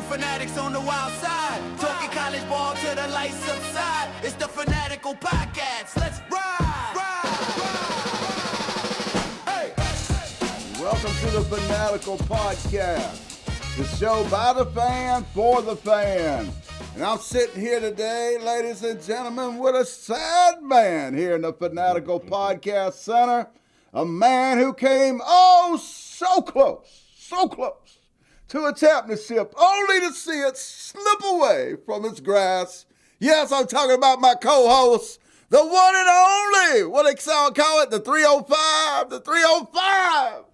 fanatics on the wild side. Talking college ball till the lights subside. It's the Fanatical Podcast. Let's ride, ride, ride. Hey! Welcome to the Fanatical Podcast, the show by the fan, for the fan. And I'm sitting here today, ladies and gentlemen, with a sad man here in the Fanatical Podcast Center. A man who came so close to a championship, only to see it slip away from its grasp. Yes, I'm talking about my co-host, the one and only, what they call it, the 305. The 305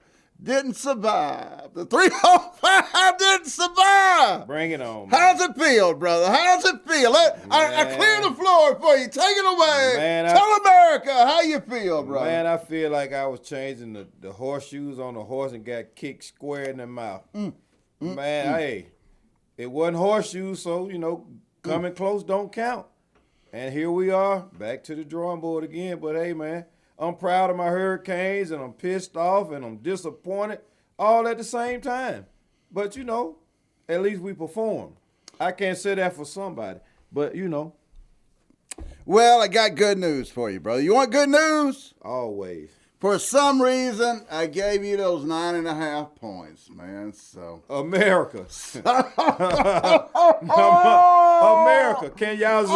didn't survive. The 305 didn't survive. Bring it on, man. How's it feel, brother? How's it feel? I clear the floor for you. Take it away. Man, Tell America how you feel, brother. Man, I feel like I was changing the horseshoes on the horse and got kicked square in the mouth. Hey, it wasn't horseshoes, so, coming close don't count. And here we are, back to the drawing board again. But, hey, man, I'm proud of my Hurricanes, and I'm pissed off, and I'm disappointed all at the same time. But, at least we performed. I can't say that for somebody, but, Well, I got good news for you, brother. You want good news? Always. For some reason, I gave you those 9.5 points, man. So America. Oh! America. Can y'all zoom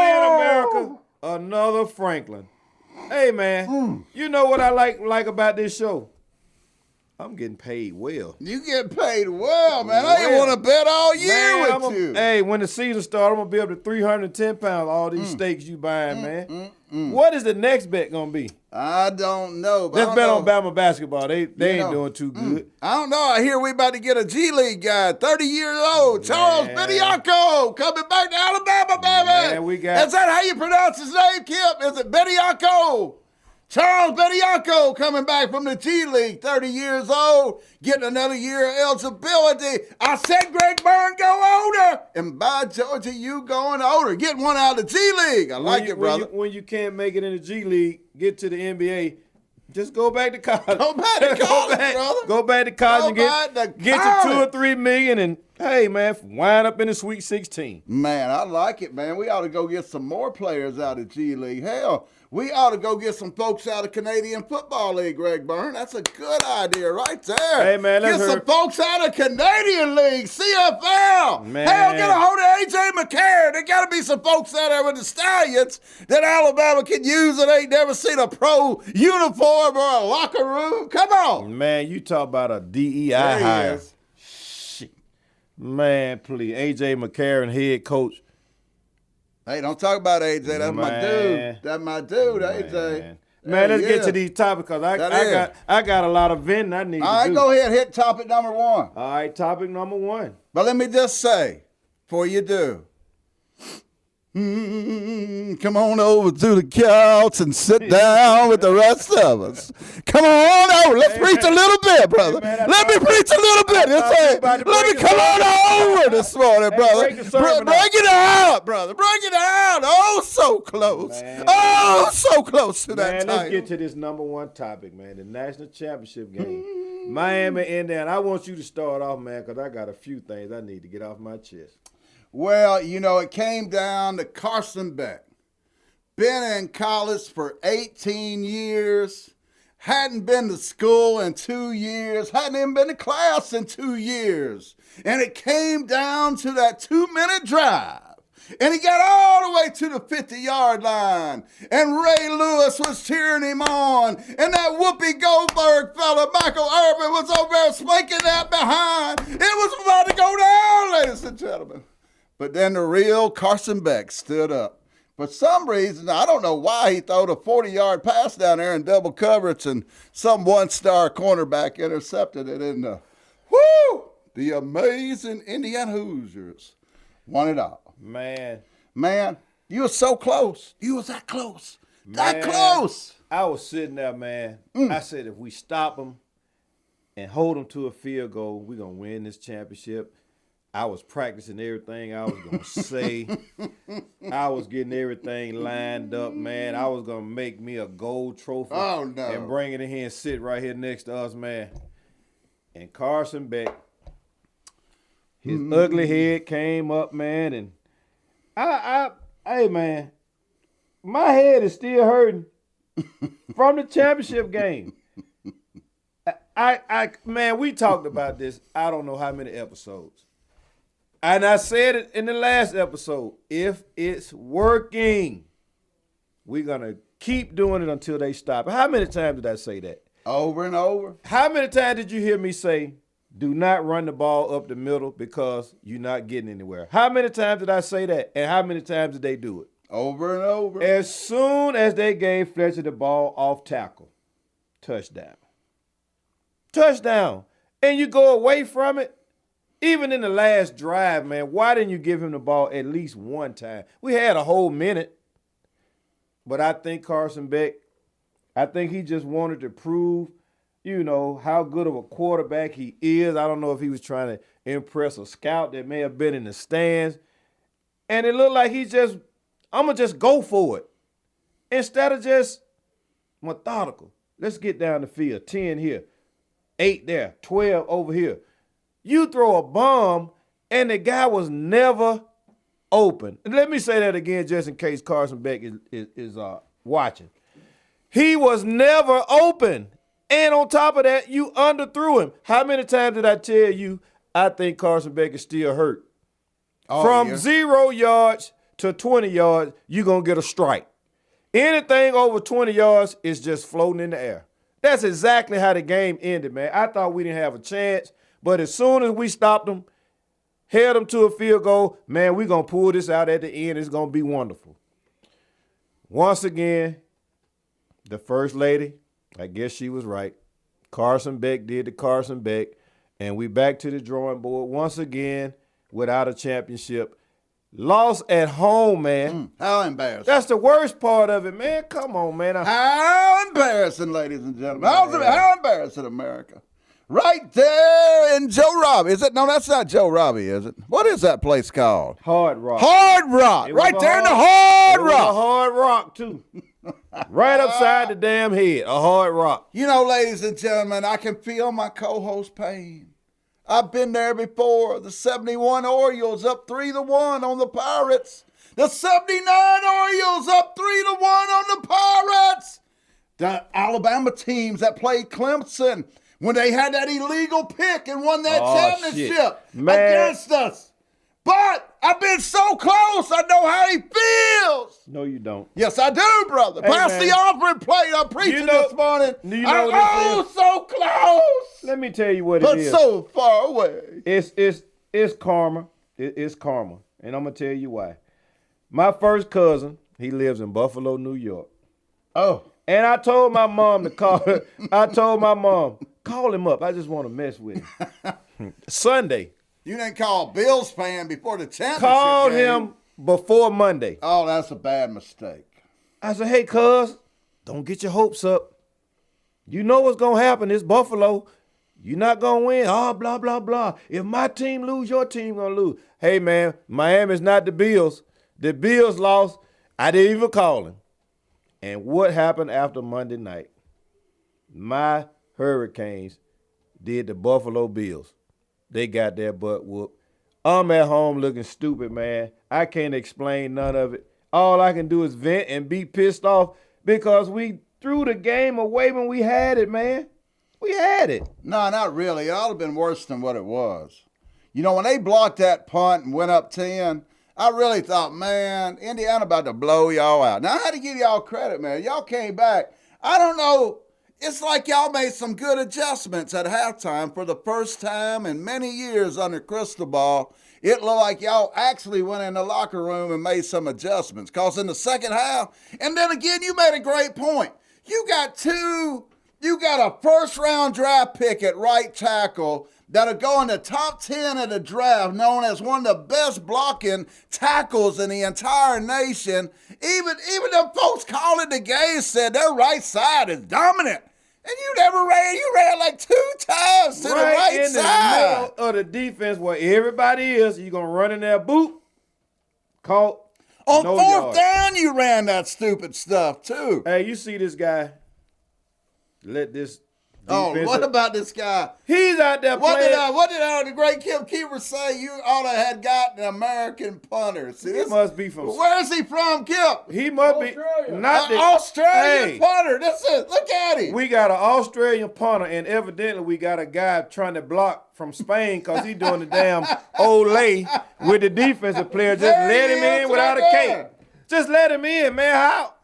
in, America? Another Franklin. Hey, man, you know what I like about this show? I'm getting paid well. You get paid well, man. I didn't want to bet all year with you. Hey, when the season starts, I'm going to be up to 310 pounds, all these steaks you buying, man. What is the next bet going to be? I don't know. Let's bet on Bama basketball. They ain't doing too good. I don't know. I hear we about to get a G League guy, 30 years old, Charles Bediako, coming back to Alabama, baby. Man, Is that how you pronounce his name, Kip? Is it Bediako? Charles Bediako coming back from the G League, 30 years old, getting another year of eligibility. I said Greg Byrne go older, and by Georgia, you going older. Getting one out of the G League. I like it, brother. When you can't make it in the G League, get to the NBA, just go back to college. Go back to college, brother. Go back to college and get to 2 or 3 million, and hey, man, wind up in the Sweet 16. Man, I like it, man. We ought to go get some more players out of G League. Hell, we ought to go get some folks out of Canadian Football League, Greg Byrne. That's a good idea right there. Hey, man, get some folks out of Canadian League, CFL. Man. Hell, get a hold of A.J. McCarron. There got to be some folks out there with the Stallions that Alabama can use that ain't never seen a pro uniform or a locker room. Come on. Man, you talk about a DEI hire. Shit. Man, please. A.J. McCarron, head coach. Hey, don't talk about AJ. That's my dude. That's my dude, AJ. Man, let's get to these topics because I got a lot of venting I need to do. All right, go ahead. Hit topic number 1. All right, topic number 1. But let me just say, before you do, come on over to the couch and sit down with the rest of us. Come on over. Let's preach a little bit, brother. Let me preach a little bit. Let me come on over this morning, brother. Break it out, brother. Break it out. Oh, so close. Man. Oh, so close to that title. Let's get to this number 1 topic, man, the national championship game. Miami, Indiana. I want you to start off, man, because I got a few things I need to get off my chest. Well, it came down to Carson Beck. Been in college for 18 years. Hadn't been to school in 2 years. Hadn't even been to class in 2 years. And it came down to that 2-minute drive. And he got all the way to the 50-yard line. And Ray Lewis was cheering him on. And that Whoopi Goldberg fella, Michael Irvin, was over there spanking that behind. It was about to go down, ladies and gentlemen. But then the real Carson Beck stood up. For some reason, I don't know why he threw a 40-yard pass down there in double coverage and some one-star cornerback intercepted it. And the amazing Indiana Hoosiers won it all. Man, you were so close. You was that close. That close. I was sitting there, man. I said, if we stop them and hold them to a field goal, we're going to win this championship. I was practicing everything I was going to say. I was getting everything lined up, man. I was going to make me a gold trophy and bring it in here and sit right here next to us, man. And Carson Beck, His ugly head came up, man, and hey, man, my head is still hurting from the championship game. Man, we talked about this, I don't know how many episodes. And I said it in the last episode, if it's working, we're going to keep doing it until they stop. How many times did I say that? Over and over. How many times did you hear me say, do not run the ball up the middle because you're not getting anywhere? How many times did I say that? And how many times did they do it? Over and over. As soon as they gave Fletcher the ball off tackle, touchdown. Touchdown. And you go away from it. Even in the last drive, man, why didn't you give him the ball at least one time? We had a whole minute. But I think Carson Beck, I think he just wanted to prove, how good of a quarterback he is. I don't know if he was trying to impress a scout that may have been in the stands. And it looked like I'm going to just go for it. Instead of just methodical. Let's get down the field. 10 here, 8 there, 12 over here. You throw a bomb, and the guy was never open. And let me say that again just in case Carson Beck is watching. He was never open. And on top of that, you underthrew him. How many times did I tell you I think Carson Beck is still hurt? From 0 yards to 20 yards, you're going to get a strike. Anything over 20 yards is just floating in the air. That's exactly how the game ended, man. I thought we didn't have a chance. But as soon as we stopped them, held them to a field goal, man, we're going to pull this out at the end. It's going to be wonderful. Once again, the first lady, I guess she was right. Carson Beck did the Carson Beck, and we back to the drawing board once again without a championship. Lost at home, man. How embarrassing. That's the worst part of it, man. Come on, man. How embarrassing, ladies and gentlemen. How embarrassing, America. Right there in Joe Robbie. Is it? No, that's not Joe Robbie, is it? What is that place called? Hard Rock. Hard Rock. Right there in the Hard Rock. A hard rock, too. Right upside the damn head. A hard rock. Ladies and gentlemen, I can feel my co-host pain. I've been there before. The 71 Orioles up 3-1 on the Pirates. The 79 Orioles up 3-1 on the Pirates. The Alabama teams that played Clemson when they had that illegal pick and won that championship against us. But I've been so close, I know how he feels. No, you don't. Yes, I do, brother. Hey, Pass man. the offering plate. I'm preaching this morning. I'm so close. Let me tell you what it is. But so far away. It's karma. It's karma. And I'm going to tell you why. My first cousin, he lives in Buffalo, New York. Oh. And I told my mom to call call him up. I just want to mess with him. Sunday. You didn't call Bills fan before the championship Called game. him before Monday. Oh, that's a bad mistake. I said, hey, cuz, don't get your hopes up. You know what's going to happen. It's Buffalo. You're not going to win. Oh, blah, blah, blah. If my team lose, your team going to lose. Hey, man, Miami's not the Bills. The Bills lost. I didn't even call him. And what happened after Monday night? My Hurricanes did the Buffalo Bills. They got their butt whooped. I'm at home looking stupid, man. I can't explain none of it. All I can do is vent and be pissed off because we threw the game away when we had it, man. We had it. No, not really. It ought to have been worse than what it was. When they blocked that punt and went up 10, I really thought, man, Indiana about to blow y'all out. Now, I had to give y'all credit, man. Y'all came back. I don't know. It's like y'all made some good adjustments at halftime for the first time in many years under Cristobal. It looked like y'all actually went in the locker room and made some adjustments. Because in the second half, and then again, you made a great point. You got a first-round draft pick at right tackle that'll go in the top 10 of the draft, known as one of the best blocking tackles in the entire nation. Even the folks calling the game said their right side is dominant. And you ran like 2 times to the right side. Right in the middle of the defense where everybody is, you're going to run in there, boop, caught, on no fourth yard. down, you ran that stupid stuff, too. Hey, you see this guy let this Defensive. What about this guy? He's out there playing. What did the great Kim Keeper say? You ought to have got an American punter. See, He must be from. where is he from, Kip? He must be not the Australian punter. This is, look at him. We got an Australian punter, and evidently we got a guy trying to block from Spain because he's doing the damn Olay with the defensive player. Just let him in without a cape. Just let him in, man. How?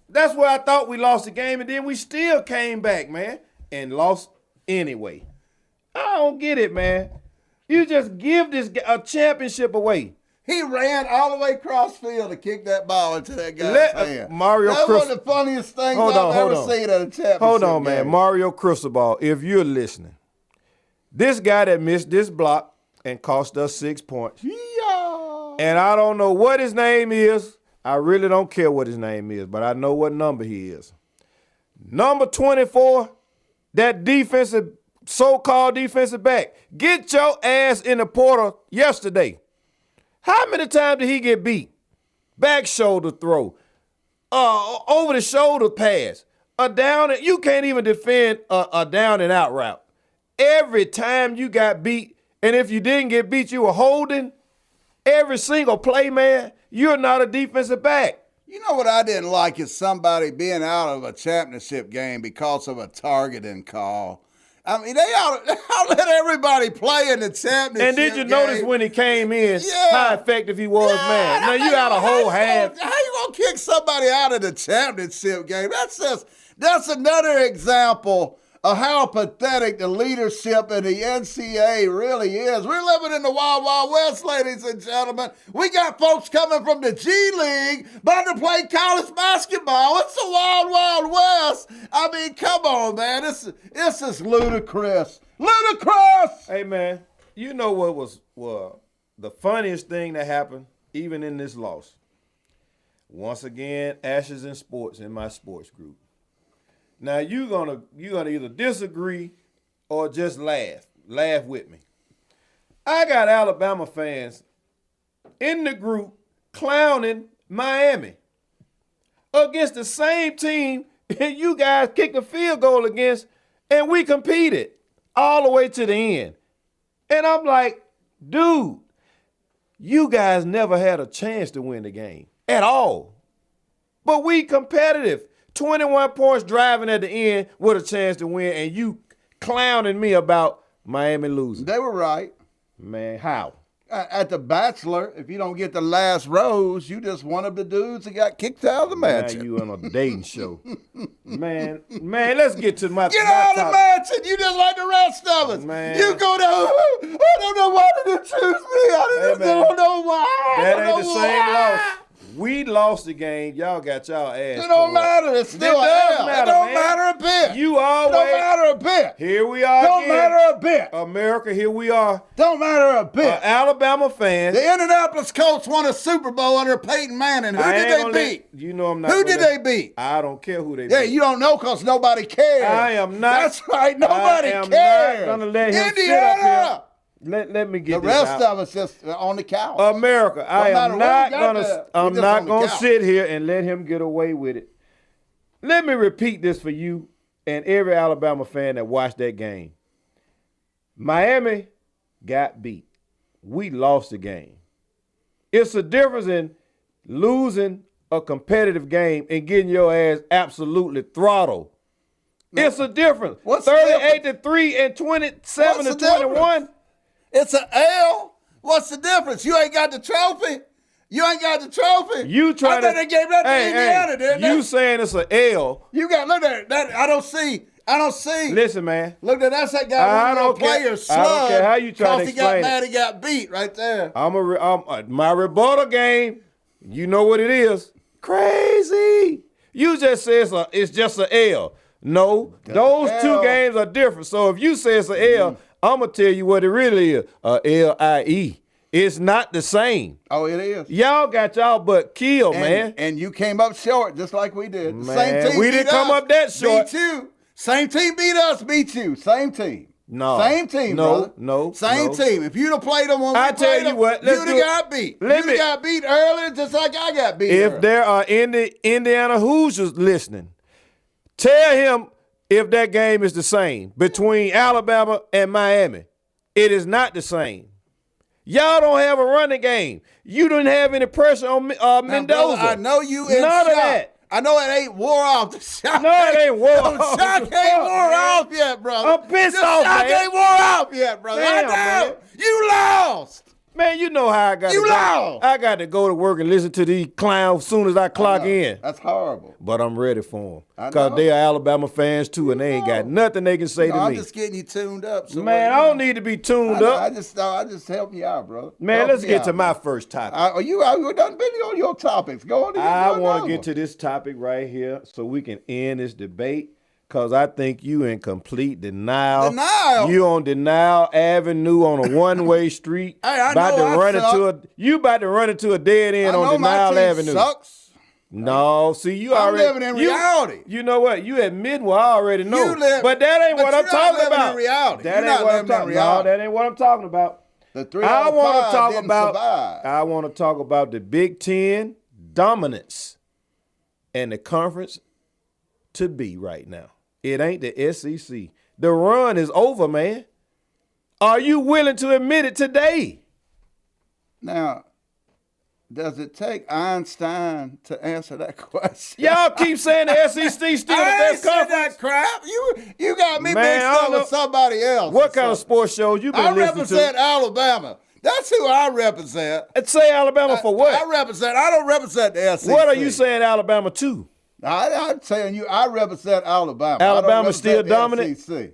That's where I thought we lost the game, and then we still came back, man, and lost anyway. I don't get it, man. You just give this a championship away. He ran all the way across field to kick that ball into that guy's hand. Mario That's one of the funniest things I've ever seen at a championship Hold on, game. man. Mario Cristobal, if you're listening, this guy that missed this block and cost us 6 points. Yeah. And I don't know what his name is. I really don't care what his name is, but I know what number he is. Number 24, that defensive, so-called defensive back. Get your ass in the portal yesterday. How many times did he get beat? Back shoulder throw, over the shoulder pass, a down and you can't even defend a down and out route. Every time you got beat, and if you didn't get beat, you were holding. Every single play, man, you're not a defensive back. You know what I didn't like is somebody being out of a championship game because of a targeting call. I mean, they ought to let everybody play in the championship And did you game. notice when he came in, how effective he was, man? Now, you got a whole half. How you going to kick somebody out of the championship game? That's another example of how pathetic the leadership in the NCAA really is. We're living in the Wild Wild West, ladies and gentlemen. We got folks coming from the G League about to play college basketball. It's the Wild Wild West. I mean, come on, man. This is ludicrous. Ludicrous! Hey, man, you know what was the funniest thing that happened, even in this loss? Once again, Ashes in Sports in my sports group. Now you're gonna either disagree or just laugh with me. I got Alabama fans in the group clowning Miami against the same team you guys kicked a field goal against, and we competed all the way to the end. And I'm like, dude, you guys never had a chance to win the game at all. But we competitive. 21 points driving at the end with a chance to win, and you clowning me about Miami losing. They were right. Man, how? At the Bachelor, if you don't get the last rose, you just one of the dudes that got kicked out of the mansion. Now you on a dating show. man, let's get to my Get out of the mansion. You just like the rest of us. Man. You go to, I don't know why did you choose me. I don't know why. That ain't the same loss. We lost the game. Y'all got y'all ass. It don't matter. It's still it does L. matter, It don't man. matter a bit. You always. Don't matter a bit. Here we are Don't again. matter a bit. America, here we are. Don't matter a bit. Alabama fans. The Indianapolis Colts won a Super Bowl under Peyton Manning. Who did they beat? You know I'm not. Who did they beat? I don't care who they beat. Yeah, you don't know because nobody cares. I am not. That's right. Nobody I am cares. not gonna let him Indiana. sit up here. Let me get the this rest out. of us just on the couch. America, I am not I'm gonna sit here and let him get away with it. Let me repeat this for you and every Alabama fan that watched that game. Miami got beat. We lost the game. It's a difference in losing a competitive game and getting your ass absolutely throttled. No. It's a difference. What's 38-3 and 27-21. It's an L. What's the difference? You ain't got the trophy. You ain't got the trophy. You trying to? They gave that to Indiana, didn't they? You saying it's an L? You got look at that. I don't see. Listen, man. Look at that's that guy. I don't care. I don't care how you try to explain it. He got mad. He got beat right there. My rebuttal game. You know what it is? Crazy. You just say it's just an L. No, those two games are different. So if you say it's an L, I'm going to tell you what it really is, LIE. It's not the same. Oh, it is. Y'all got y'all butt killed, man. And you came up short just like we did. Man, same team we didn't come up that short. Beat you. Same team beat us, beat you. Same team. No. Same team, brother. No. Same team. If you'd have played them when we played tell you them, what, you'd have got beat. You'd have got beat earlier just like I got beat If earlier. there are Indiana Hoosiers listening, tell him if that game is the same between Alabama and Miami. It is not the same. Y'all don't have a running game. You didn't have any pressure on Mendoza. Brother, I know you in None shock. of that. I know it ain't wore off. The shock No, it ain't wore off. The shock ain't wore off yet, brother. I'm pissed off, The shock man. ain't wore off yet, brother. Damn, I know. man. You lost. Man, you know how I got to go. lost. I got to go to work and listen to these clowns as soon as I clock in. That's horrible. But I'm ready for I them. Because know. they are Alabama fans too, and they ain't got nothing they can say to I'm me. just getting you tuned up. So Man, I don't need to be tuned up. I just help you out, brother. Man, Help let's me get out, to my man. first topic. You done been on your topics. Go on. I want to get to this topic right here so we can end this debate. Because I think you in complete denial. Denial? You on Denial Avenue on a one-way street. Hey, I about know to I run suck. into you about to run into a dead end I on know my Denial team Avenue. sucks. No, see, you I'm already living in reality. You know what? You admit what I already know. But that ain't but what I'm you're not talking living about. in reality. That You're ain't not what I'm living in talking. No, reality. that ain't what I'm talking about. The 3 I out of want 5 to talk didn't about. survive. I want to talk about the Big Ten dominance and the conference to be right now. It ain't the SEC. The run is over, man. Are you willing to admit it today? Now, does it take Einstein to answer that question? Y'all keep saying the SEC still the I ain't best said conference. that crap. You got me Man, I mixed don't up know. with somebody else. What kind of sports shows you been I listening represent to? Alabama. That's who I represent. And say Alabama for what? I don't represent the SEC. What are you saying Alabama to? I'm telling you, I represent Alabama. Alabama still represent the dominant? SEC.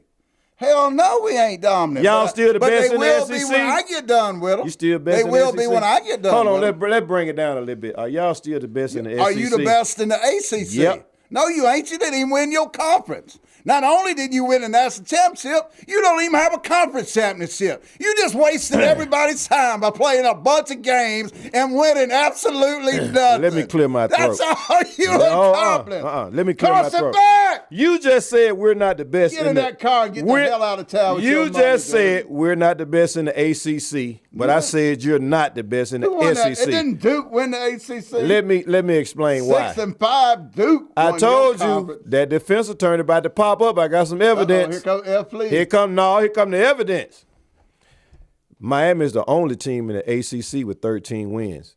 Hell no, we ain't dominant. Y'all still the best in the But SEC? they will be when I get done with them. You still best They in will the be SEC? when I get done Hold on, with them. let's bring it down a little bit. Are y'all still the best in the SEC? Are you the best in the ACC? Yep. No, you ain't. You didn't even win your conference. Not only did you win a national championship, you don't even have a conference championship. You just wasted everybody's time by playing a bunch of games and winning absolutely nothing. Let me clear my throat. That's all you accomplished. Let me clear my Carson throat. Beck! You just said we're not the best Get in that car and get the hell out of town with your You money, just dude. said we're not the best in the ACC, but I said you're not the best in the Who won that? SEC. Didn't Duke win the ACC? Let me explain why. 6-5 Duke. I won told your you conference. that defense attorney about to pop up. I got some evidence. Here comes F. Lee. Here come the evidence. Miami is the only team in the ACC with 13 wins.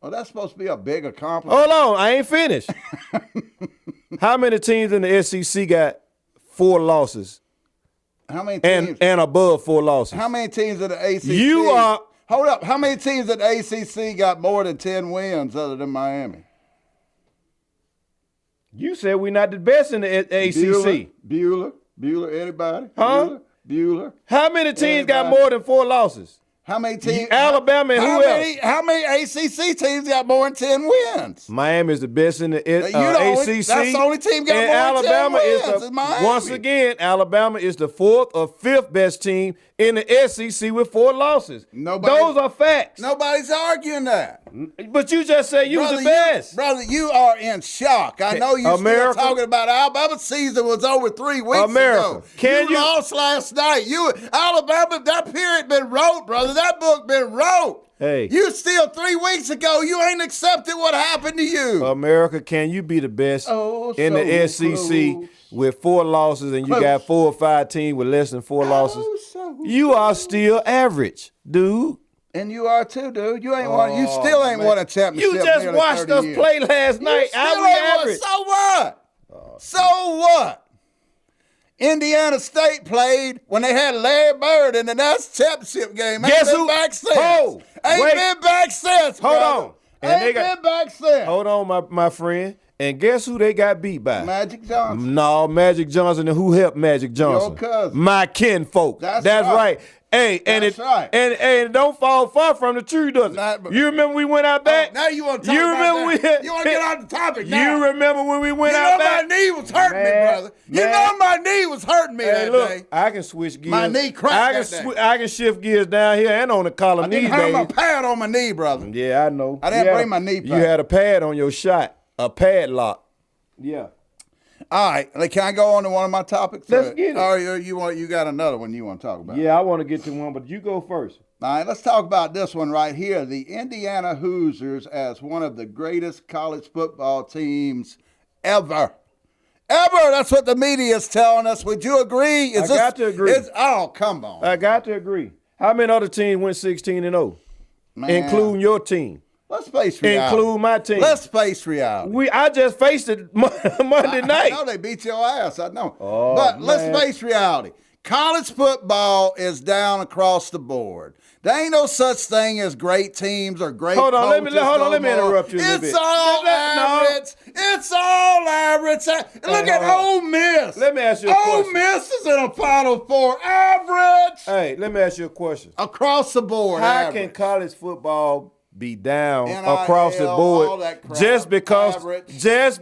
Well, that's supposed to be a big accomplishment. Hold on, I ain't finished. How many teams in the SEC got 4 losses How many teams? and above 4 losses? How many teams in the ACC? You are. Hold up. How many teams in the ACC got more than 10 wins other than Miami? You said we're not the best in the ACC. Bueller, anybody? Huh? Bueller. How many teams got Everybody. more than 4 losses? How many teams? Alabama and who else? How many ACC teams got more than 10 wins? Miami is the best in the ACC. That's the only team got and more than 10 Alabama wins. is is Miami. once again, Alabama is the 4th or 5th best team in the SEC with 4 losses. Those are facts. Nobody's arguing that. But you just said you was the best. Brother, you are in shock. I know you're still talking about Alabama season was over 3 weeks ago. You lost last night. Alabama, that period been wrote, brother. That book been wrote. Hey. You still 3 weeks ago, you ain't accepted what happened to you. America, can you be the best in the SEC close. with 4 losses and you got 4 or 5 teams with less than 4 losses? You are still average, dude. And you are too, dude. You still ain't won a championship. You just watched us play last night. Still ain't won. So what? So what? Indiana State played when they had Larry Bird in the national championship game. Guess who? Back since. Hold. Ain't Wait. been back since. Hold brother. on. And Ain't been back since. Hold on, my friend. And guess who they got beat by? Magic Johnson. No, Magic Johnson. And who helped Magic Johnson? Your cousin. My kinfolk. That's right. Hey, That's right. And it don't fall far from the tree, does it? You remember we went out back? Now you want to talk about that. You want to get on the topic now. You remember when we went out back? You know my knee was hurting me, brother. You know my knee was hurting me that day. I can switch gears. My knee cracked that day. I can shift gears down here and on the column. I didn't have my pad on my knee, brother. Yeah, I know. I didn't bring my knee pad. You had a pad on your shot, a padlock. Yeah. All right, can I go on to one of my topics? Let's get it. Or you got another one you want to talk about? Yeah, I want to get to one, but you go first. All right, let's talk about this one right here. The Indiana Hoosiers as one of the greatest college football teams ever. Ever. That's what the media is telling us. Would you agree? I got to agree. Oh, come on. I got to agree. How many other teams went 16-0? Man. Including your team. Let's face reality. Include my team. Let's face reality. I just faced it Monday night. I know they beat your ass. I know. Oh, but man. let's face reality. College football is down across the board. There ain't no such thing as great teams or great coaches. Let me interrupt you a little bit. It's all average. It's all average. Look at Ole Miss. Let me ask you a question. Ole Miss is in a Final Four. Average. Hey, let me ask you a question. Across the board. How average. can college football be down NIL, across the all board that crap, just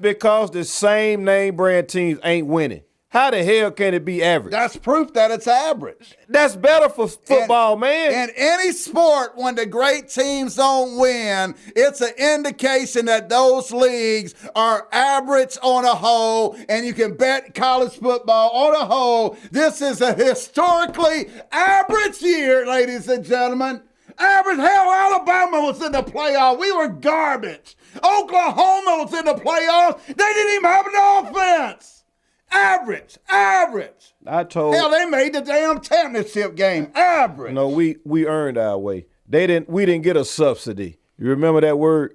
because the same name brand teams ain't winning? How the hell can it be average? That's proof that it's average. That's better for football, man. In any sport, when the great teams don't win, it's an indication that those leagues are average on a whole, and you can bet college football on a whole. This is a historically average year, ladies and gentlemen. Average. Hell, Alabama was in the playoffs. We were garbage. Oklahoma was in the playoffs. They didn't even have an offense. Average. Hell, they made the damn championship game. Average. No, we earned our way. We didn't get a subsidy. You remember that word?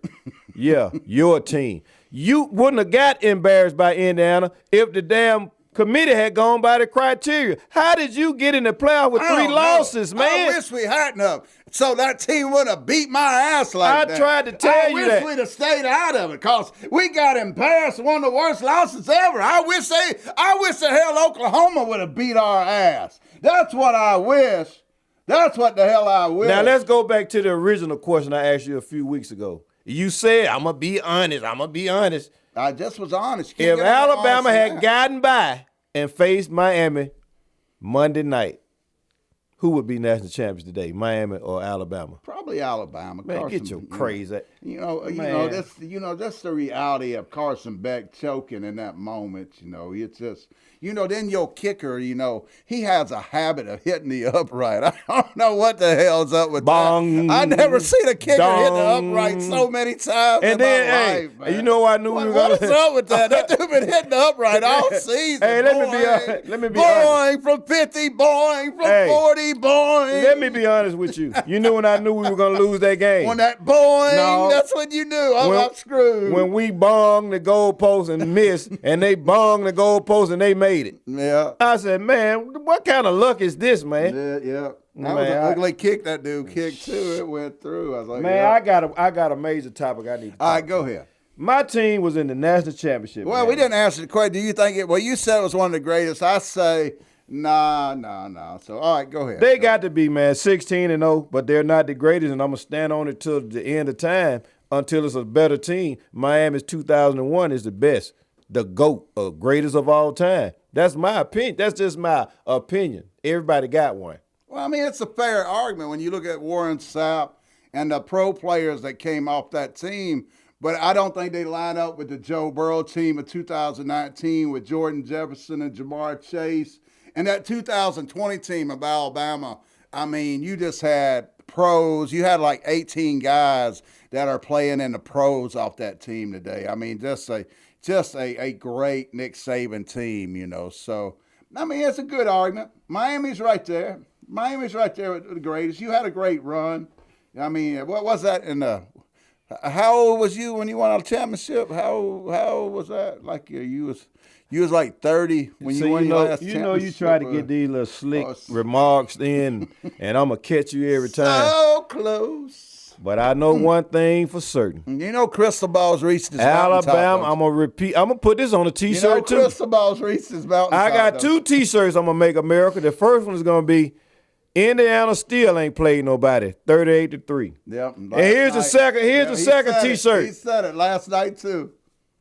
Yeah, your team. You wouldn't have got embarrassed by Indiana if the damn committee had gone by the criteria. How did you get in the playoff with 3 losses, man? I wish we hadn't have. So that team wouldn't have beat my ass like that. I tried to tell you that. I wish we'd have stayed out of it because we got embarrassed. One of the worst losses ever. I wish the hell Oklahoma would have beat our ass. That's what I wish. That's what the hell I wish. Now let's go back to the original question I asked you a few weeks ago. You said, I'm going to be honest. I just was honest. If Alabama had gotten by and faced Miami Monday night, who would be national champions today, Miami or Alabama? Probably Alabama. Man, Carson, get your crazy. That's the reality of Carson Beck choking in that moment. It's just, then your kicker, he has a habit of hitting the upright. I don't know what the hell's up with Bong, that. I never seen a kicker dong. hit the upright so many times And in then, my life, man. you know I knew we were What's gonna. up with that? That dude been hitting the upright all season. Hey, let me be boing from 50, boing from 40, boing. Let me be honest with you. You knew when I knew we were gonna lose that game. When that boing, No. that's when you knew. I'm screwed. When we bonged the goalpost and missed, and they bonged the goalpost and they made it. Yeah. I said, man, what kind of luck is this, man? Yeah. That Man, was an ugly kick that dude kicked too. It went through. I was like, Man, yeah. I got a major topic I need to talk All right, go ahead. My team was in the national championship. Well, we didn't answer the question. Do you think it? Well, you said it was one of the greatest. I say, nah. So, all right, go ahead. They got to be, man, 16-0, but they're not the greatest, and I'm going to stand on it till the end of time until it's a better team. Miami's 2001 is the best, the GOAT, greatest of all time. That's my opinion. That's just my opinion. Everybody got one. Well, I mean, it's a fair argument when you look at Warren Sapp and the pro players that came off that team, but I don't think they line up with the Joe Burrow team of 2019 with Jordan Jefferson and Jamar Chase. And that 2020 team of Alabama, I mean, you just had pros. You had like 18 guys that are playing in the pros off that team today. I mean, just a great Nick Saban team, So, I mean, it's a good argument. Miami's right there. Miami's right there with the greatest. You had a great run. I mean, what was that in the – how old was you when you won a championship? How old was that? Like you was like 30 when you won your last championship. You try to get these little slick remarks in, and I'm going to catch you every time. So close. But I know one thing for certain. Crystal balls reached this Alabama, I'm going to put this on a T-shirt too. Crystal balls reached this mountain. I got 2 T-shirts I'm going to make America. The first one is going to be Indiana still ain't played nobody, 38-3. Yep. And here's the second T-shirt. He said it last night too.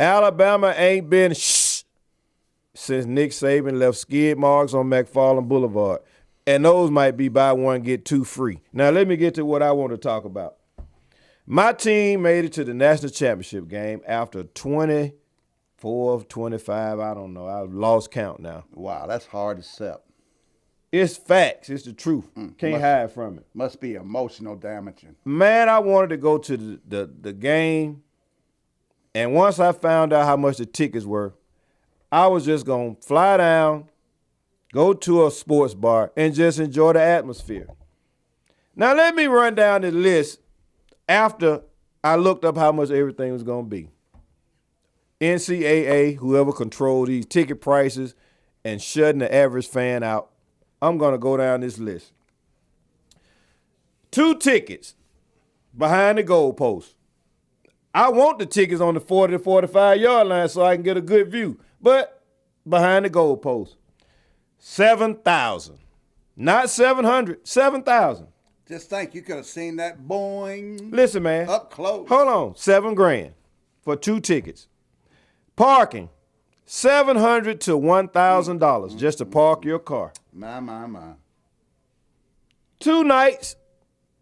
Alabama ain't been since Nick Saban left skid marks on McFarland Boulevard. And those might be buy one, get 2 free. Now let me get to what I want to talk about. My team made it to the national championship game after 24, 25, I don't know. I've lost count now. Wow, that's hard to accept. It's facts. It's the truth. Can't hide from it. Must be emotional damaging. Man, I wanted to go to the game, and once I found out how much the tickets were, I was just going to fly down, go to a sports bar, and just enjoy the atmosphere. Now, let me run down the list after I looked up how much everything was going to be. NCAA, whoever controlled these ticket prices and shutting the average fan out, I'm going to go down this list. 2 tickets behind the goalpost. I want the tickets on the 40 to 45 yard line so I can get a good view, but behind the goalpost. 7,000. Not 700, 7,000. Just think, you could have seen that boing. Listen, man. Up close. Hold on. $7,000 for 2 tickets. Parking, $700 to $1,000 just to park your car. My. 2 nights,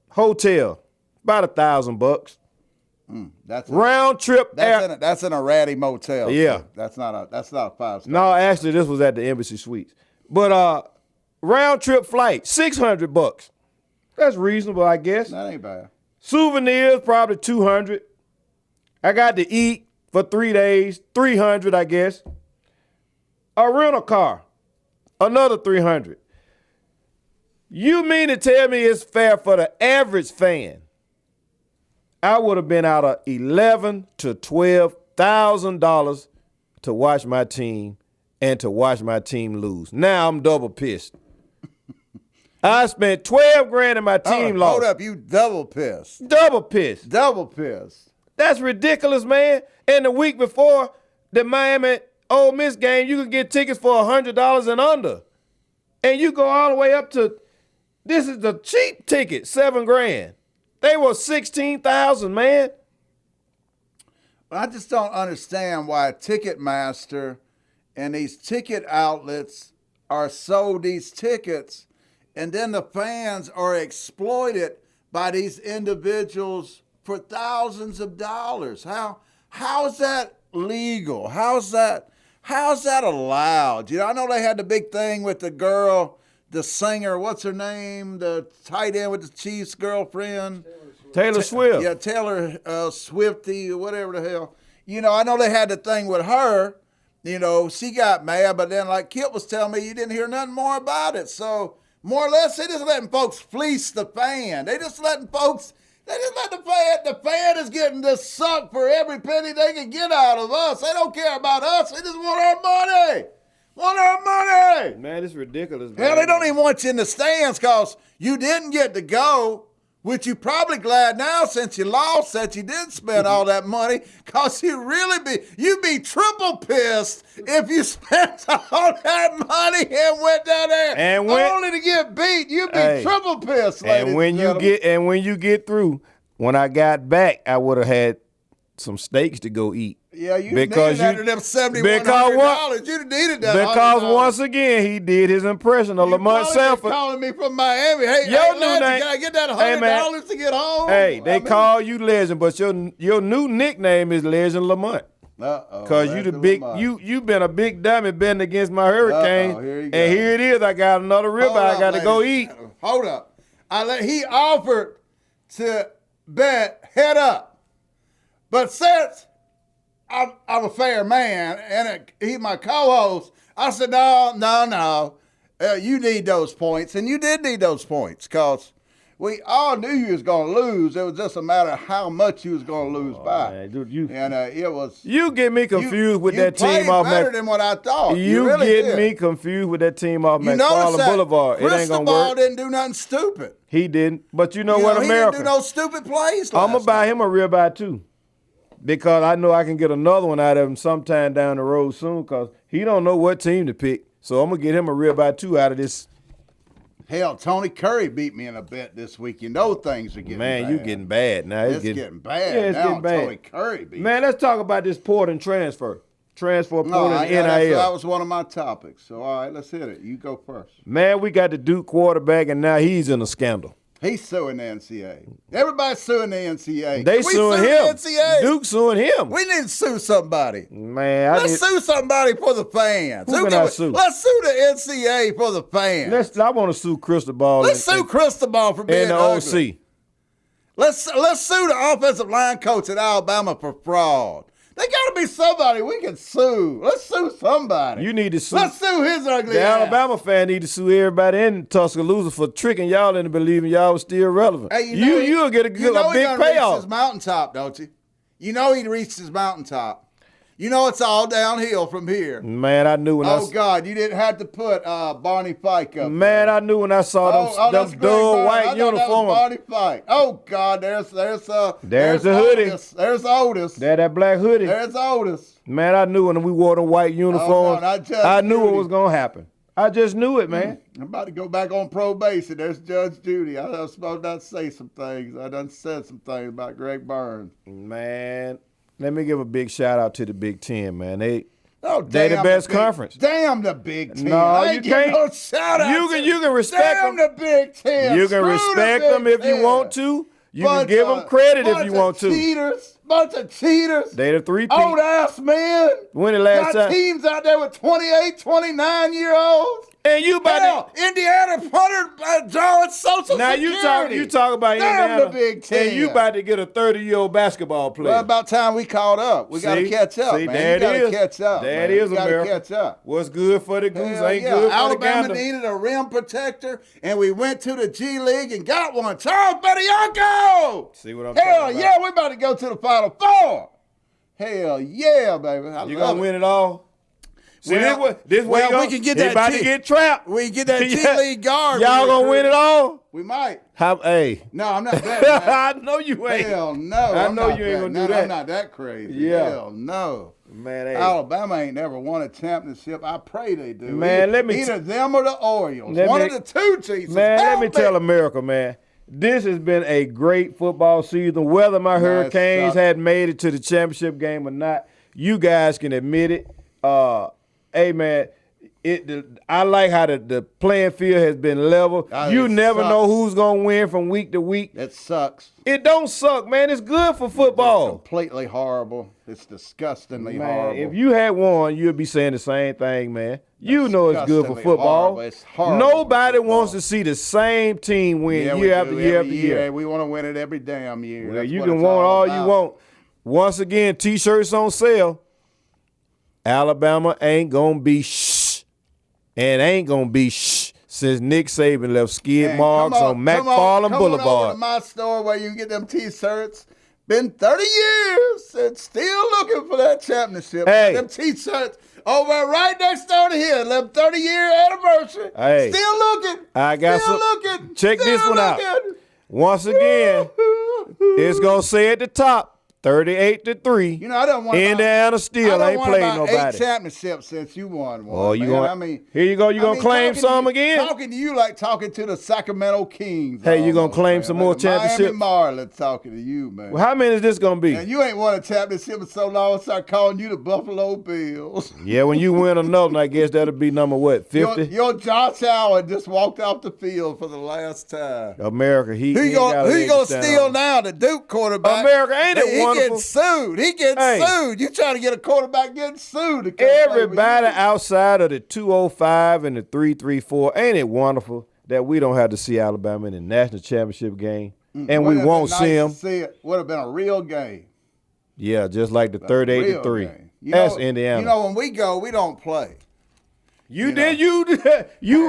hotel, about $1,000. That's Round trip. That's in a ratty motel. Yeah. So that's not a 5-star. No, actually, this was at the Embassy Suites. But round trip flight, $600. That's reasonable, I guess. That ain't bad. Souvenirs, probably $200. I got to eat for 3 days, $300, I guess. A rental car, another $300. You mean to tell me it's fair for the average fan? I would have been out of $11,000 to $12,000 to watch my team and to watch my team lose. Now I'm double pissed. I spent $12,000 and my team lost. Hold up, you double pissed. Double pissed. Double pissed. That's ridiculous, man. And the week before the Miami Ole Miss game, you could get tickets for $100 and under. And you go all the way up to, this is the cheap ticket, $7,000. They were $16,000, man. I just don't understand why Ticketmaster and these ticket outlets are sold these tickets, and then the fans are exploited by these individuals for thousands of dollars. How is that legal? How's that allowed? You know, I know they had the big thing with the girl, the singer, what's her name? The tight end with the Chiefs' girlfriend. Taylor Swift. Yeah, Taylor Swifty or whatever the hell. You know, I know they had the thing with her. You know, she got mad, but then like Kip was telling me, you didn't hear nothing more about it. So more or less, they just letting folks fleece the fan. They just let the fan is getting this suck for every penny they can get out of us. They don't care about us. They just want our money. Man, it's ridiculous. Hell, they don't even want you in the stands because you didn't get to go, which you probably glad now since you lost that you didn't spend all that money, because you'd be triple pissed if you spent all that money and went down there only to get beat. You'd be triple pissed, ladies and when you get through, when I got back, I would have had some steaks to go eat. Yeah, you needed that to them $7,100. You needed that. Because once again, he did his impression of Lamont Sanford. Calling me from Miami. Hey, can I get that $100 to get home? Hey, they call you Legend, but your new nickname is Legend Lamont. Because you been a big dummy betting against my Hurricane. Here it is. I got another ribeye I got to go eat. Hold up. He offered to bet head up. But since I'm a fair man and he's my co-host, I said, no. You need those points. And you did need those points because we all knew you was going to lose. It was just a matter of how much you was going to lose by. Man, dude, it was. You get me confused with that team off better than what I thought. You really get me confused with that team off McFarland Boulevard. It ain't going to work. Didn't do nothing stupid. He didn't. But you know what, America? He didn't do no stupid plays. I'm going to buy him a ribeye too. Because I know I can get another one out of him sometime down the road soon, because he don't know what team to pick. So I'm going to get him a ribeye too out of this. Hell, Tony Curry beat me in a bet this week. You know things are getting bad. Man, you getting bad now. It's getting bad. Yeah, it's now getting bad. Tony Curry beat me. Man, let's talk about this portal and transfer. Transfer portal and NIL. That was one of my topics. So, all right, let's hit it. You go first. Man, we got the Duke quarterback, and now he's in a scandal. He's suing the NCAA. Everybody's suing the NCAA. They suing him. The NCAA? Duke suing him. We need to sue somebody. Man, let's sue somebody for the fans. Who can I sue? Let's sue the NCAA for the fans. I want to sue Cristobal. Let's sue Cristobal for being and the ugly. OC. Let's sue the offensive line coach at Alabama for fraud. They got to be somebody we can sue. Let's sue somebody. You need to sue. Let's sue his ugly The ass. Alabama fan need to sue everybody in Tuscaloosa for tricking y'all into believing y'all was still relevant. Hey, You'll get a big he done reached payoff. his mountaintop, don't you? You know he reached his mountaintop. You know it's all downhill from here. Man, I knew when God, you didn't have to put Barney Fike up. Man, I knew when I saw them dull white uniforms. Barney Fike. Oh God, there's the hoodie. Otis. There's Otis. That black hoodie. There's Otis. Man, I knew when we wore the white uniforms. I knew what was gonna happen. I just knew it, man. I'm about to go back on probation. There's Judge Judy. I was supposed not to say some things. I done said some things about Greg Burns. Man, let me give a big shout out to the Big Ten, man. They the damn best conference. Damn the Big Ten. No, you can't. No shout out You can respect damn them. the Big Ten. You can respect them if you want to. You can give them credit if you want to. Bunch of cheaters. They the three Old ass men. When the last Got time? teams out there with 28, 29-year-olds. And you about Hell, Indiana punter drawing Social now Security. you talk about Damn Indiana. the Big Ten. And you about to get a 30-year-old basketball player. Well, about time we caught up. We got to catch up, man. There You got it to is. catch up. There man. it is, You gotta America. catch up. What's good for the goose Hell ain't yeah. good for Alabama the gander. needed a rim protector, and we went to the G League and got one. Charles Bediako! See what I'm Hell talking about? yeah, we're about to go to the Final Four. Hell yeah, baby. You gonna win it all? See, Well, this way we can get they that about to get trapped. We can get that G League guard. Y'all gonna win it all? We might. Hey. No, I'm not betting that. I know you ain't. Hell no. I I'm know not you ain't betting gonna do that. I'm not that crazy. Yeah. Hell no. Man, hey. Alabama ain't never won a championship. I pray they do. Man, either them or the Orioles. One of the two, Jesus. Man, Help let me tell America, man. This has been a great football season. Whether my Hurricanes had made it to the championship game or not, you guys can admit it. Hey, man, I like how the playing field has been level. You never know who's going to win from week to week. It sucks. It don't suck, man. It's good for football. It's completely horrible. It's disgustingly horrible. If you had won, you'd be saying the same thing, man. You know it's good for football. Horrible. It's horrible. Nobody wants to see the same team win year after year after year. We want to win it every damn year. Well, you can want all you want. Once again, T-shirts on sale. Alabama ain't going to be and ain't going to be since Nick Saban left skid marks on McFarland Boulevard. Come on over to my store where you can get them T-shirts. Been 30 years and still looking for that championship. Hey. Them T-shirts over right next door to here. Them 30-year anniversary. Hey. Still looking. I got still some. looking. Check still this one out. looking. Once again, it's going to say at the top, 38-3. You know, I don't want Indiana still ain't played nobody. 8 championships since you won one. Oh, you man. want? Here you go. You gonna claim some again? Talking to you like talking to the Sacramento Kings. Hey, you gonna claim man. some more championships? Miami Marlins talking to you, man. Well, how many is this gonna be? And you ain't won a championship in so long, I start calling you the Buffalo Bills. Yeah, when you win another, I guess that'll be number what, 50? Your Josh Allen just walked off the field for the last time. America, Who you gonna steal now? The Duke quarterback. America, ain't it wonderful? He gets sued. He gets sued. You trying to get a quarterback getting sued. Everybody outside of the 205 and the 334, ain't it wonderful that we don't have to see Alabama in the national championship game? And we won't see them. Would have been a real game. Yeah, just like the 38-3. That's Indiana. You know, when we go, we don't play. You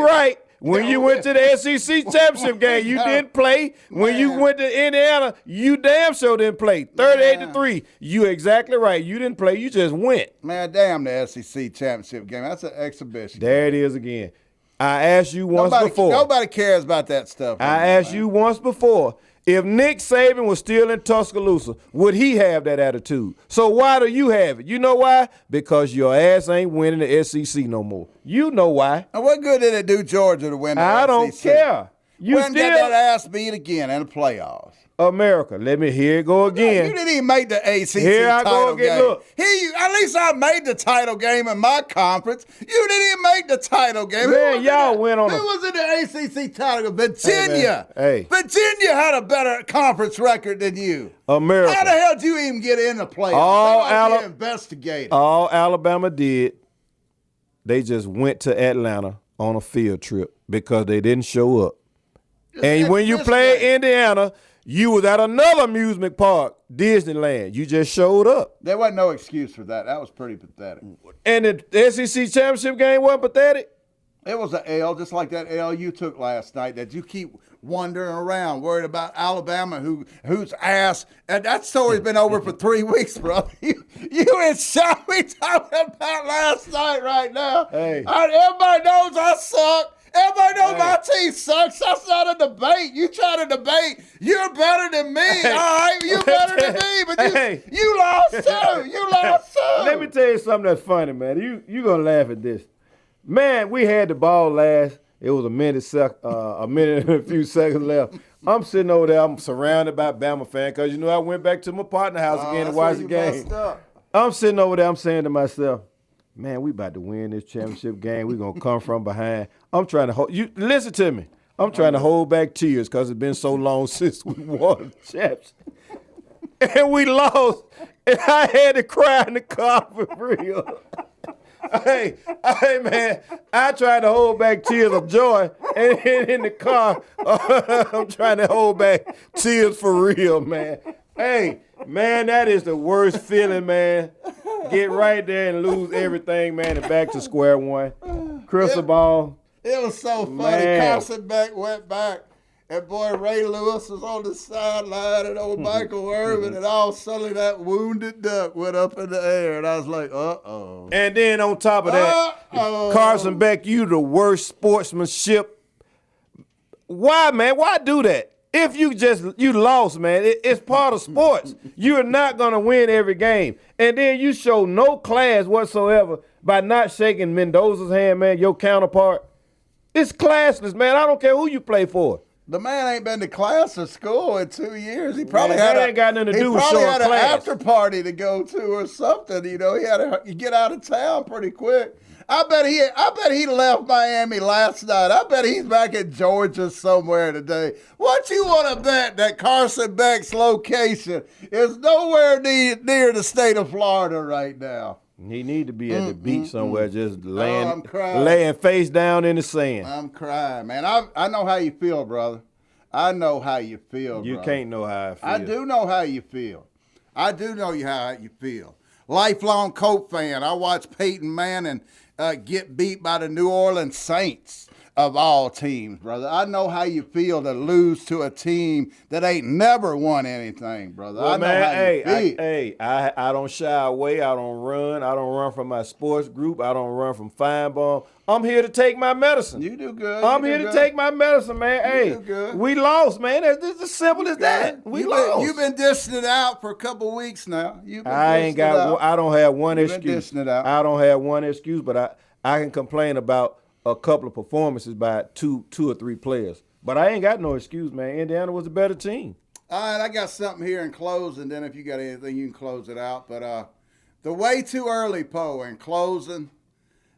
right. When you went to the SEC championship game, you didn't play. When you went to Indiana, you damn sure didn't play. 38-3. You exactly right. You didn't play. You just went. Man, damn the SEC championship game. That's an exhibition. There it is again. I asked you once before. Nobody cares about that stuff. I asked you once before. If Nick Saban was still in Tuscaloosa, would he have that attitude? So why do you have it? You know why? Because your ass ain't winning the SEC no more. You know why. And what good did it do Georgia to win the SEC? I don't care. You still got that ass beat again in the playoffs. America, here it go again. You didn't even make the ACC here I title go again. game. Look. At least I made the title game in my conference. You didn't even make the title game. Man, y'all went on. Who was in the ACC title game? Virginia. Hey. Virginia had a better conference record than you. America. How the hell did you even get in the playoffs? Investigated. All Alabama did, they just went to Atlanta on a field trip because they didn't show up. And when you play Indiana, You was at another amusement park, Disneyland. You just showed up. There wasn't no excuse for that. That was pretty pathetic. And the SEC championship game wasn't pathetic? It was an L, just like that L you took last night that you keep wandering around, worried about Alabama, whose ass, and that story's been over for 3 weeks, bro. You in shock we talking about last night right now. Hey. Everybody knows I suck. Everybody knows my team sucks. That's not a debate. You try to debate, you're better than me. All right, you're better than me, but you lost too. You lost too. Let me tell you something that's funny, man. You gonna laugh at this. Man, we had the ball last. It was a minute and a few seconds left. I'm sitting over there. I'm surrounded by Bama fans because, I went back to my partner house again to watch the game. I'm sitting over there. I'm saying to myself, man, we about to win this championship game. We're going to come from behind. I'm trying to hold – you listen to me. I'm trying to hold back tears because it's been so long since we won the championship. And we lost. And I had to cry in the car for real. Hey, man, I tried to hold back tears of joy, and in the car, I'm trying to hold back tears for real, man. Hey, man, that is the worst feeling, man. Get right there and lose everything, man, and back to square one. Crystal ball. It was so funny. Man. Carson Beck went back, and boy, Ray Lewis was on the sideline, and old Michael Irvin, and all of a sudden that wounded duck went up in the air, and I was like, uh-oh. And then on top of that, Carson Beck, you the worst sportsmanship. Why, man? Why do that? If you lost, man, it's part of sports. You're not going to win every game. And then you show no class whatsoever by not shaking Mendoza's hand, man, your counterpart. It's classless, man. I don't care who you play for. The man ain't been to class or school in 2 years. He probably ain't got nothing to do with showing He probably had an class. after party to go to or something. He had to get out of town pretty quick. I bet he left Miami last night. I bet he's back in Georgia somewhere today. What you want to bet that Carson Beck's location is nowhere near the state of Florida right now? He need to be at the beach somewhere, just I'm crying. laying face down in the sand. I'm crying, man. I know how you feel, brother. I know how you feel, You brother. can't know how I feel. I do know how you feel. I do know how you feel. Lifelong Colt fan. I watched Peyton Manning get beat by the New Orleans Saints of all teams, brother. I know how you feel to lose to a team that ain't never won anything, brother. Well, I know man, how you feel. I don't shy away. I don't run. I don't run from my sports group. I don't run from fine ball. I'm here to take my medicine. You do good. I'm here to take my medicine, man. do good. We lost, man. It's as simple as that. We lost. You've been dishing it out for a couple of weeks now. I don't have one You've been excuse. dishing it out. I don't have one excuse, but I can complain about a couple of performances by two or three players. But I ain't got no excuse, man. Indiana was a better team. All right, I got something here in closing. Then if you got anything, you can close it out. But the way too early poll in closing,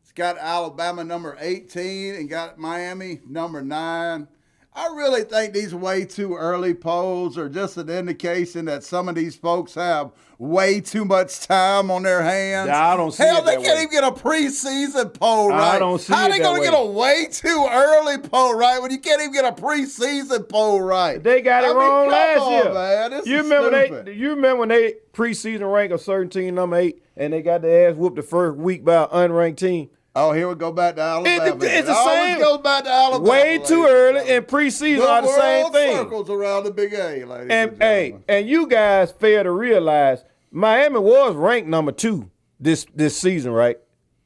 it's got Alabama number 18 and got Miami number 9. I really think these way too early polls are just an indication that some of these folks have way too much time on their hands. Yeah, I don't see Hell, it they that can't way. even get a preseason poll right. I don't see How it they that gonna way. get a way too early poll right when you can't even get a preseason poll right? They got it wrong last come year. on, man. This You is remember stupid. you remember when they preseason ranked a certain team number 8 and they got their ass whooped the first week by an unranked team? Oh, here we go back to Alabama. It's the always same. goes back to Alabama. Way too ladies early and and preseason gentlemen. are the same world thing. circles around the big A, ladies And gentlemen. and you guys fail to realize Miami was ranked number 2 this season, right?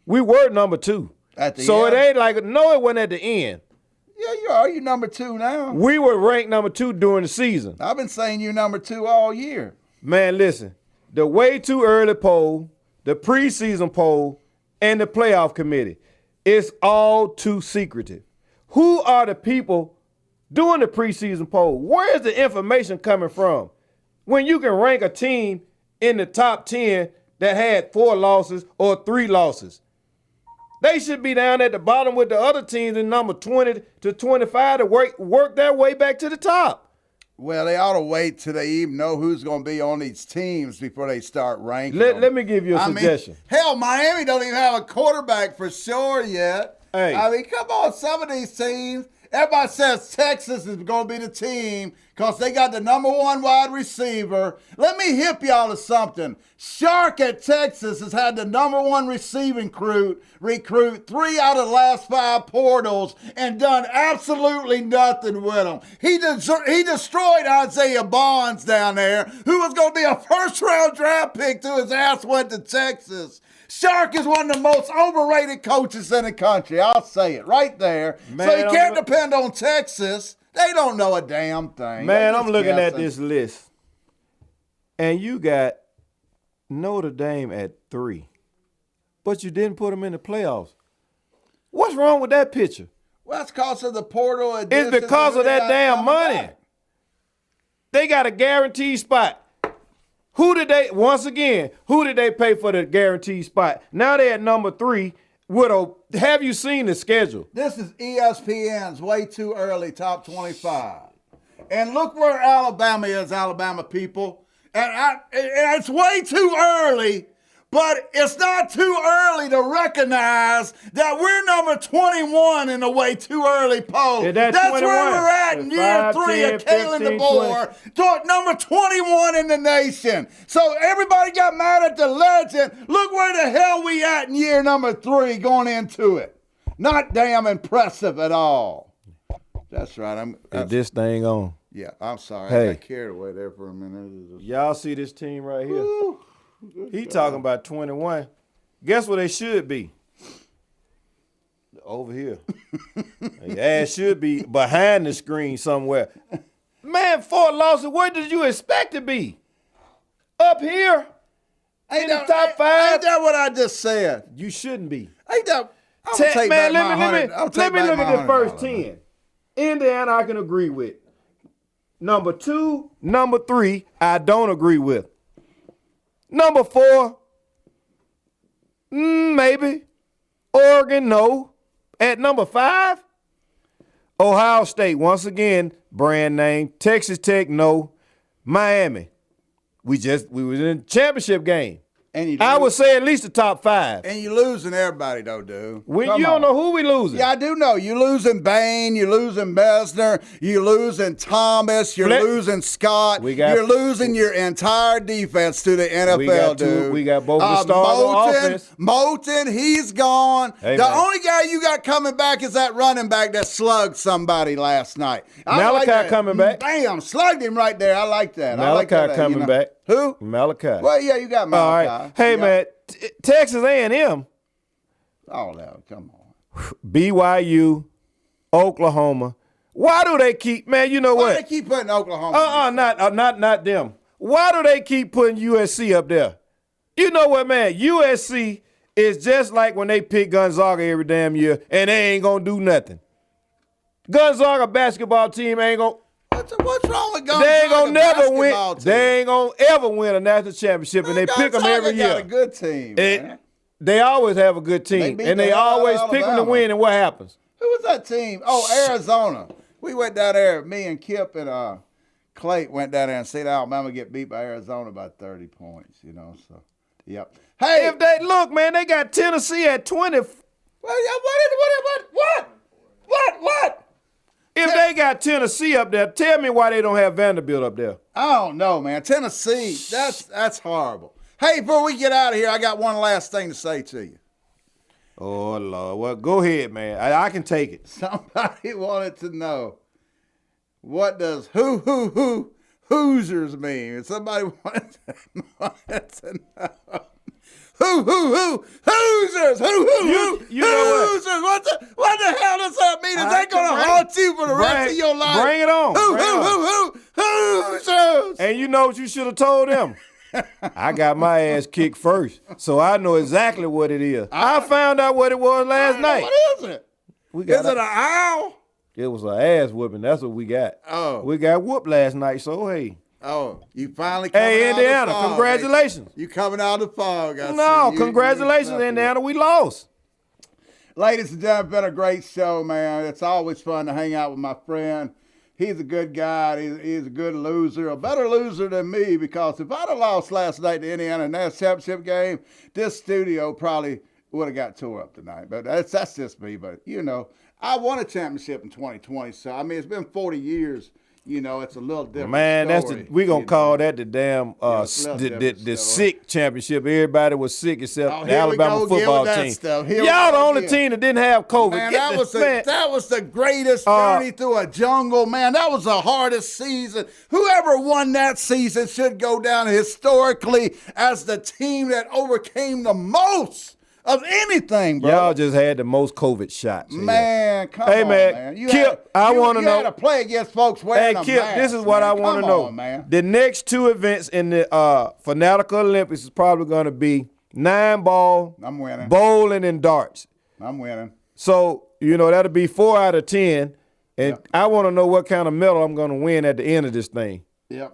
We were number 2. At the so end? it ain't like no, it wasn't at the end. Yeah, you are. You number 2 now. We were ranked number 2 during the season. I've been saying you number 2 all year. Man, listen, the way too early poll, the preseason poll, and the playoff committee, it's all too secretive. Who are the people doing the preseason poll? Where is the information coming from? When you can rank a team in the top 10 that had 4 losses or 3 losses. They should be down at the bottom with the other teams in number 20 to 25 to work their way back to the top. Well, they ought to wait till they even know who's going to be on these teams before they start ranking them. Let me give you a suggestion. Hell, Miami don't even have a quarterback for sure yet. Hey. I mean, come on, some of these teams, Everybody says Texas is going to be the team because they got the number one wide receiver. Let me hip y'all to something. Shark at Texas has had the number one receiving recruit 3 out of the last 5 portals and done absolutely nothing with them. He destroyed Isaiah Bonds down there, who was going to be a first-round draft pick till his ass went to Texas. Shark is one of the most overrated coaches in the country. I'll say it right there. Man, so you can't depend on Texas. They don't know a damn thing. Man, I'm looking at this list, and you got Notre Dame at 3, but you didn't put them in the playoffs. What's wrong with that picture? Well, it's because of the portal. It's because of that damn money. They got a guaranteed spot. Who did they pay for the guaranteed spot? Now they're at number 3. Have you seen the schedule? This is ESPN's way too early top 25. And look where Alabama is, Alabama people. And it's way too early, but it's not too early to recognize that we're number 21 in the way too early poll. Yeah, that's 21. where we're at in year 3 of Kalen DeBoer. Number 21 in the nation. So everybody got mad at the legend. Look where the hell we at in year number 3 going into it. Not damn impressive at all. That's right. Is this thing on? Yeah, I'm sorry. Hey. I got carried away there for a minute. Y'all see this team right here? Woo. He talking about 21. Guess where they should be? Over here. Their ass should be behind the screen somewhere. Man, Fort Lawson, where did you expect to be? Up here? In the top 5? Ain't that what I just said? You shouldn't be. Ain't that? Man, let me look at the first 10. Indiana, I can agree with. Number 2, number 3, I don't agree with. Number 4, maybe. Oregon, no. At number 5, Ohio State, once again, brand name. Texas Tech, no. Miami, we was in the championship game. And I would say at least the top 5. And you losing everybody, though, dude. You don't know who we losing. Yeah, I do know. You losing Bain. You losing Mesner. You losing Thomas. You're losing Scott. You're losing your entire defense to the NFL, dude. We got both the stars on offense. Moulton, he's gone. Hey, the only guy you got coming back is that running back that slugged somebody last night. Malachi coming back. Bam, slugged him right there. I like that. Malachi coming back. Who? Malachi. Well, yeah, you got Malachi. All right. Hey, man, Texas A&M. Oh, no, come on. BYU, Oklahoma. Why do they keep, man, you know what? Why do they keep putting Oklahoma? Not them. Why do they keep putting USC up there? You know what, man? USC is just like when they pick Gonzaga every damn year, and they ain't going to do nothing. Gonzaga basketball team ain't going to. What's wrong with Gonzaga? They ain't gonna never win. Team? They ain't gonna ever win a national championship, man, and they pick them every year. Got a good team. Man. They always have a good team, and they always pick them to win. And what happens? Who was that team? Oh, Arizona. We went down there. Me and Kip and Clay went down there and seen Alabama get beat by Arizona by 30 points. You know, so yep. Hey, if they look, man, they got Tennessee at 20. What? If they got Tennessee up there, tell me why they don't have Vanderbilt up there. I don't know, man. Tennessee, that's horrible. Hey, before we get out of here, I got one last thing to say to you. Oh, Lord. Well, go ahead, man. I can take it. Somebody wanted to know, what does Hoosiers mean? Somebody wanted to know. Hoosiers, you know Hoosiers. What the hell does that mean? Is that going to haunt you for the rest of your life? Bring it on. Hoosiers. And you know what you should have told them? I got my ass kicked first, so I know exactly what it is. I found out what it was last night. What is it? Is it an owl? It was an ass whooping. That's what we got. Oh. We got whooped last night, so hey. Oh, you finally coming out of the fog. Hey, Indiana, congratulations. You coming out of the fog. Congratulations, Indiana. We lost. Ladies and gentlemen, been a great show, man. It's always fun to hang out with my friend. He's a good guy. He's a good loser, a better loser than me, because if I'd have lost last night to Indiana in that championship game, this studio probably would have got tore up tonight. But that's just me. But, you know, I won a championship in 2020, so I mean it's been 40 years. You know, it's a little different. Man, story, we gonna call that the damn the sick championship. Everybody was sick except the Alabama football team. Y'all the only team that didn't have COVID. Man, that was the greatest journey through a jungle, man. That was the hardest season. Whoever won that season should go down historically as the team that overcame the most of anything, bro. Y'all just had the most COVID shots. Man, come on, man. Kip, I want to know. You had to play against folks wearing a Kip, mask, this is what I want to know. Man. The next two events in the Fanatical Olympics is probably going to be 9-ball, I'm winning. Bowling, and darts. I'm winning. So, that'll be 4 out of 10. And I want to know what kind of medal I'm going to win at the end of this thing. Yep.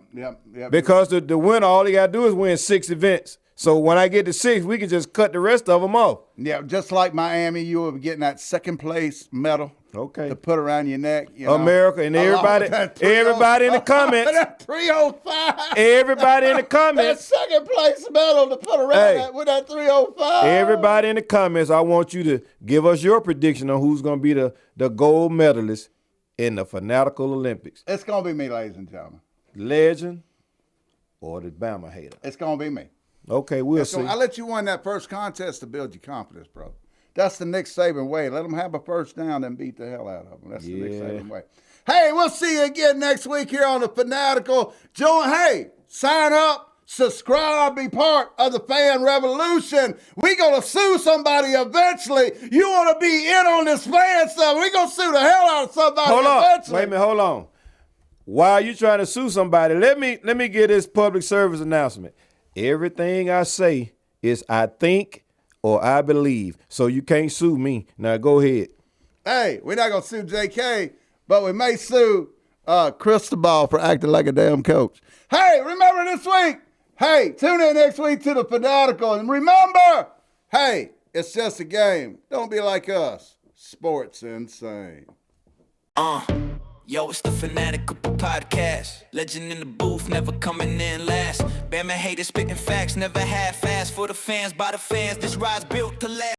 Because the winner, all he got to do is win 6 events. So when I get to 6, we can just cut the rest of them off. Yeah, just like Miami, you will be getting that second place medal. Okay. To put around your neck. America and everybody in the comments. That 305. Everybody in the comments. That second place medal to put around with that 305. Everybody in the comments, I want you to give us your prediction on who's going to be the gold medalist in the Fanatical Olympics. It's going to be me, ladies and gentlemen. Legend or the Bama Hater? It's going to be me. Okay, we'll see. I let you win that first contest to build your confidence, bro. That's the Nick Saban way. Let them have a first down and beat the hell out of them. That's the Nick Saban way. Hey, we'll see you again next week here on the Fanatical. Sign up, subscribe, be part of the fan revolution. We're going to sue somebody eventually. You want to be in on this fan stuff. We're going to sue the hell out of somebody eventually. Wait a minute, hold on. While you trying to sue somebody, let me get this public service announcement. Everything I say is I think or I believe. So you can't sue me. Now go ahead. Hey, we're not going to sue JK, but we may sue Cristobal for acting like a damn coach. Hey, remember this week. Hey, tune in next week to the Fanatical. And remember, hey, it's just a game. Don't be like us. Sports insane. Yo, it's the Fanatical Podcast. Legend in the booth, never coming in last. Bama Hater spitting facts, never half-ass. For the fans, by the fans, this ride's built to last.